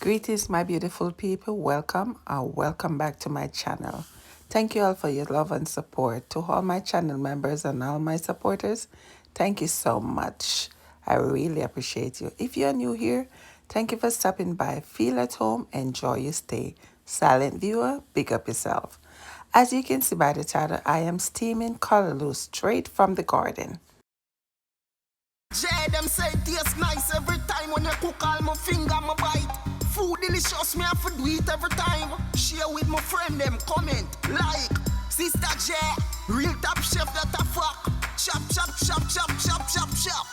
Greetings, my beautiful people. Welcome or welcome back to my channel. Thank you all for your love and support. To all my channel members and all my supporters, thank you so much. I really appreciate you. If you're new here, thank you for stopping by. Feel at home, enjoy your stay. Silent viewer, big up yourself. As you can see by the title, I am steaming callaloo straight from the garden. Jay, them say it tastes nice every time when you cook all my finger, my bite. Food delicious, me have to do it every time. Share with my friend them, comment, like. Sister Jay, real top chef that a fuck. Chop, chop, chop, chop, chop, chop, chop.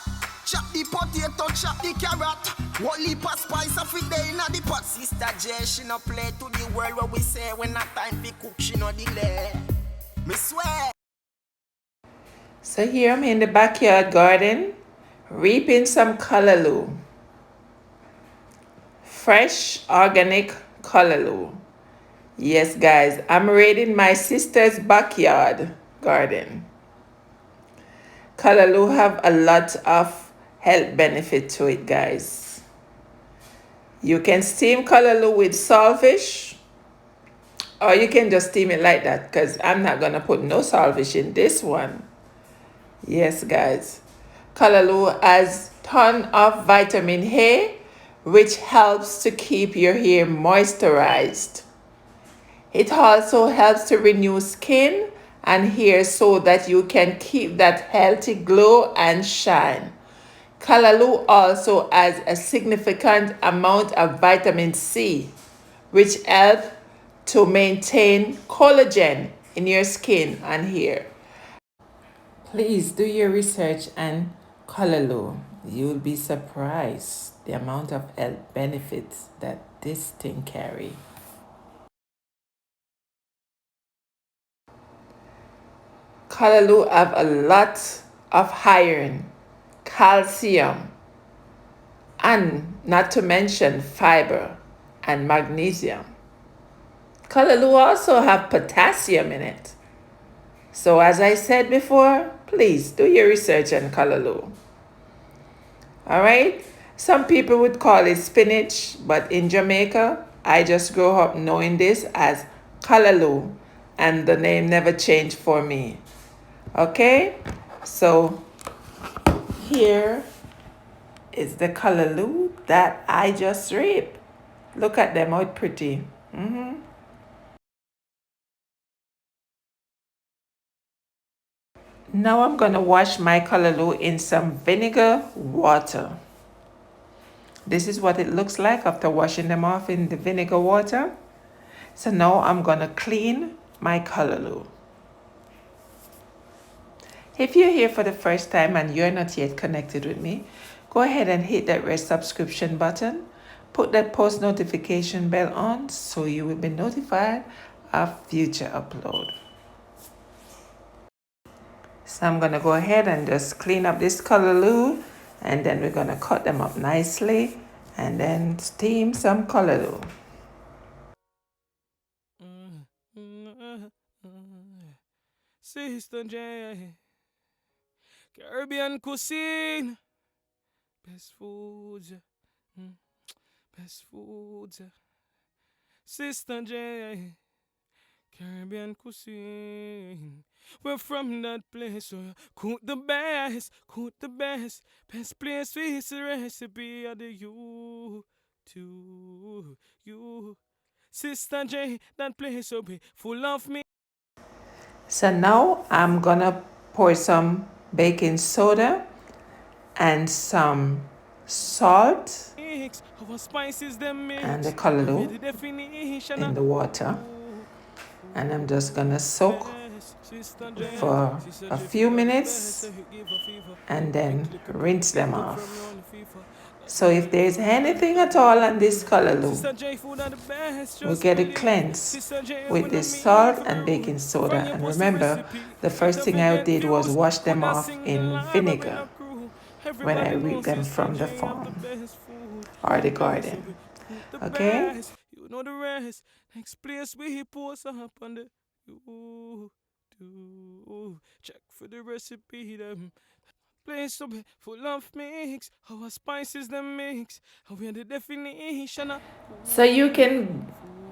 Chop the potato, chop the carrot. What leap of spice of it there in the pot. Sister Jay, she no play to the world where we say when not time to cook, she no delay. Me swear. So here I'm in the backyard garden, reaping some callaloo. Fresh, organic callaloo. Yes, guys, I'm raiding my sister's backyard garden. Callaloo have a lot of health benefit to it, guys. You can steam callaloo with saltfish, or you can just steam it like that, because I'm not going to put no saltfish in this one. Yes, guys. Callaloo has ton of vitamin A, which helps to keep your hair moisturized. It also helps to renew skin and hair so that you can keep that healthy glow and shine. Callaloo also has a significant amount of vitamin C, which helps to maintain collagen in your skin and hair. Please do your research on callaloo. You'll be surprised the amount of health benefits that this thing carry. Callaloo have a lot of iron, calcium, and not to mention fiber and magnesium. Callaloo also have potassium in it. So as I said before, please do your research on callaloo. All right? Some people would call it spinach, but in Jamaica, I just grew up knowing this as callaloo, and the name never changed for me. Okay? So here is the callaloo that I just reaped. Look at them, how pretty. Now I'm going to wash my callaloo in some vinegar water. This is what it looks like after washing them off in the vinegar water. So now I'm going to clean my callaloo. If you're here for the first time and you're not yet connected with me, go ahead and hit that red subscription button. Put that post notification bell on so you will be notified of future upload. So I'm going to go ahead and just clean up this callaloo, and then we're going to cut them up nicely and then steam some callaloo. Sister J, Caribbean cuisine, best foods, best foods. Sister J, Caribbean cuisine. We're from that place, so cook the best, best place for his recipe of the you, to you. Sister J, that place so be full of me. So now I'm gonna pour some baking soda and some salt and the callaloo in the water, and I'm just gonna soak for a few minutes and then rinse them off. So if there's anything at all on this callaloo, we get it cleansed with this salt and baking soda. And remember, the first thing I did was wash them off in vinegar when I reap them from the farm or the garden. Okay? You know the rest. Next place we post up on the you do. Check for the recipe them. Place so be full of mix. Our spices them mix. How we the definition of So you can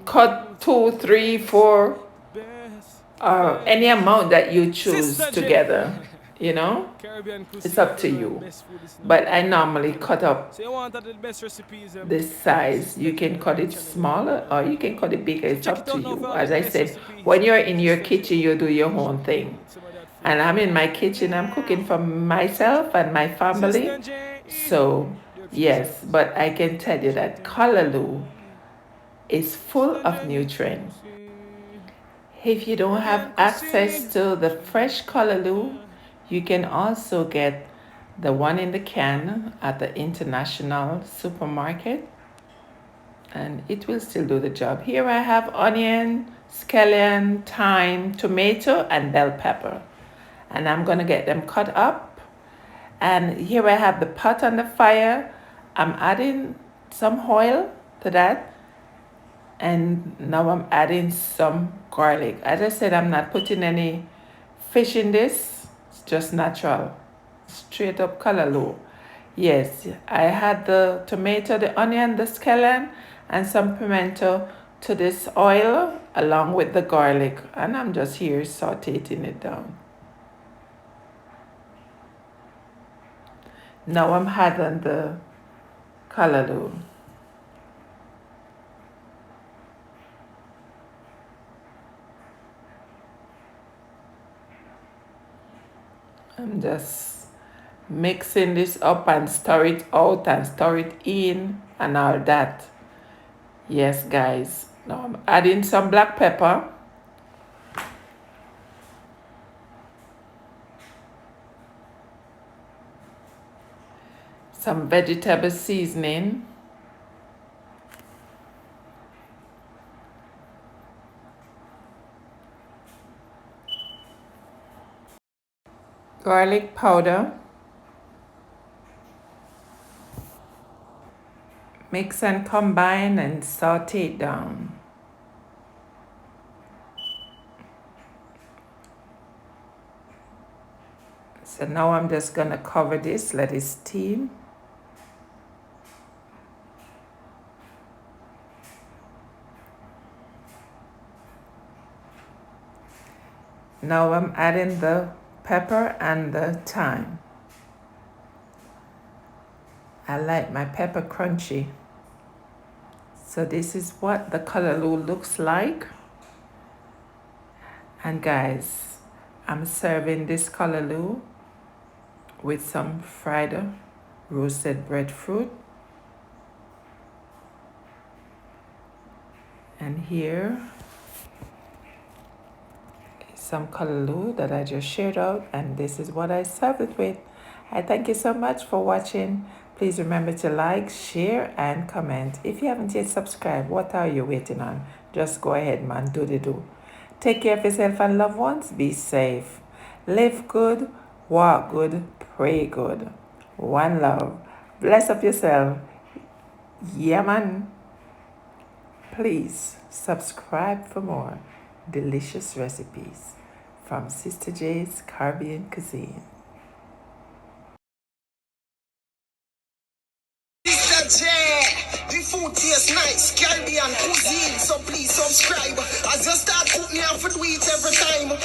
cut 2, 3, 4, best, or any best. amount that you choose Sister J. together, you know? Caribbean It's cuisine, up you to know the you. best food is in But the I world. normally cut up So you want the best recipes, this size. Sister You J can cut right it channel, you know, smaller or you can cut it bigger. So It's check up it to out now for you. all the As I best said, recipes. when you're in your Sister kitchen, J. you do your Show own thing. out some of that food. And I'm in my kitchen, I'm cooking for myself and my Sister family. J. So, The accusers. yes, but I can tell you that callaloo is full Sister of J. nutrients. Cuisine. If you don't have Caribbean access cuisine. to the fresh callaloo, you can also get the one in the can at the international supermarket, and it will still do the job. Here I have onion, scallion, thyme, tomato, and bell pepper. And I'm gonna get them cut up. And here I have the pot on the fire. I'm adding some oil to that. And now I'm adding some garlic. As I said, I'm not putting any fish in this. It's just natural. Straight up callaloo. Yes, I had the tomato, the onion, the scallion, and some pimento to this oil along with the garlic. And I'm just here sauteing it down. Now I'm adding the callaloo. I'm just mixing this up and stir it out and stir it in and all that. Yes, guys. Now I'm adding some black pepper. Some vegetable seasoning. Garlic powder. Mix and combine and saute it down. So now I'm just gonna cover this, let it steam. Now I'm adding the pepper and the thyme. I like my pepper crunchy. So this is what the callaloo looks like. And guys, I'm serving this callaloo with some fried roasted breadfruit. And here is some callaloo that I just shared out, and this is what I served it with. I thank you so much for watching. Please remember to like, share, and comment. If you haven't yet subscribed, what are you waiting on? Just go ahead, man. Do the do. Take care of yourself and loved ones. Be safe. Live good, walk good, pray good. One love. Bless up yourself. Yeah, man. Please subscribe for more delicious recipes from Sister J's Caribbean Cuisine. Sister J, the food tastes nice, Caribbean cuisine. So please subscribe. I just start cooking, I have to do it every time.